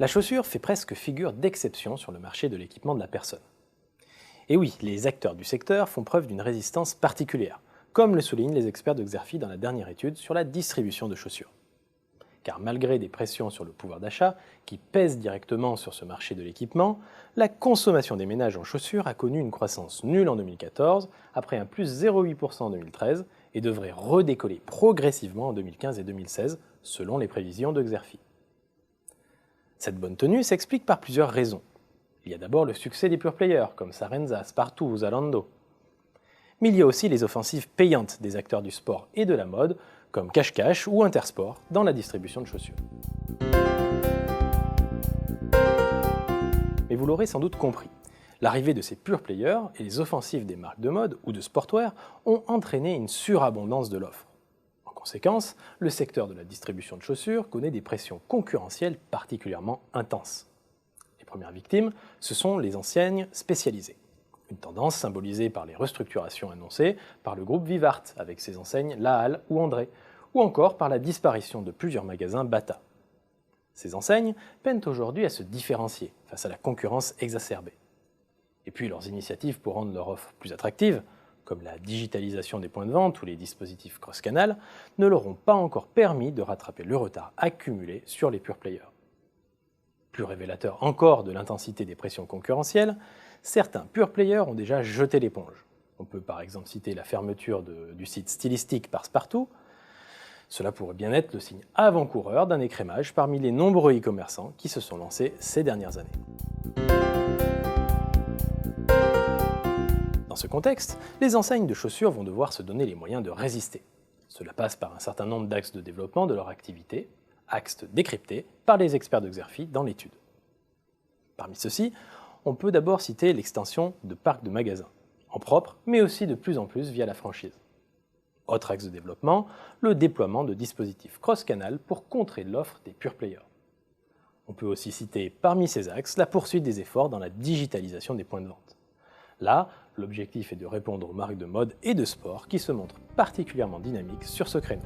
La chaussure fait presque figure d'exception sur le marché de l'équipement de la personne. Et oui, les acteurs du secteur font preuve d'une résistance particulière, comme le soulignent les experts de Xerfi dans la dernière étude sur la distribution de chaussures. Car malgré des pressions sur le pouvoir d'achat qui pèsent directement sur ce marché de l'équipement, la consommation des ménages en chaussures a connu une croissance nulle en 2014, après un plus 0,8% en 2013, et devrait redécoller progressivement en 2015 et 2016, selon les prévisions de Xerfi. Cette bonne tenue s'explique par plusieurs raisons. Il y a d'abord le succès des pure players, comme Sarenza, Spartoo ou Zalando. Mais il y a aussi les offensives payantes des acteurs du sport et de la mode, comme Cash ou Intersport, dans la distribution de chaussures. Mais vous l'aurez sans doute compris, l'arrivée de ces pure players et les offensives des marques de mode ou de sportwear ont entraîné une surabondance de l'offre. En conséquence, le secteur de la distribution de chaussures connaît des pressions concurrentielles particulièrement intenses. Les premières victimes, ce sont les enseignes spécialisées. Une tendance symbolisée par les restructurations annoncées par le groupe Vivart avec ses enseignes La Halle ou André, ou encore par la disparition de plusieurs magasins Bata. Ces enseignes peinent aujourd'hui à se différencier face à la concurrence exacerbée. Et puis leurs initiatives pour rendre leur offre plus attractive, comme la digitalisation des points de vente ou les dispositifs cross-canal, ne leur ont pas encore permis de rattraper le retard accumulé sur les pure players. Plus révélateur encore de l'intensité des pressions concurrentielles, certains pure players ont déjà jeté l'éponge. On peut par exemple citer la fermeture du site stylistique par Spartoo. Cela pourrait bien être le signe avant-coureur d'un écrémage parmi les nombreux e-commerçants qui se sont lancés ces dernières années. Dans ce contexte, les enseignes de chaussures vont devoir se donner les moyens de résister. Cela passe par un certain nombre d'axes de développement de leur activité, axes décryptés par les experts de Xerfi dans l'étude. Parmi ceux-ci, on peut d'abord citer l'extension de parcs de magasins, en propre, mais aussi de plus en plus via la franchise. Autre axe de développement, le déploiement de dispositifs cross-canal pour contrer l'offre des pure players. On peut aussi citer parmi ces axes la poursuite des efforts dans la digitalisation des points de vente. Là, l'objectif est de répondre aux marques de mode et de sport qui se montrent particulièrement dynamiques sur ce créneau.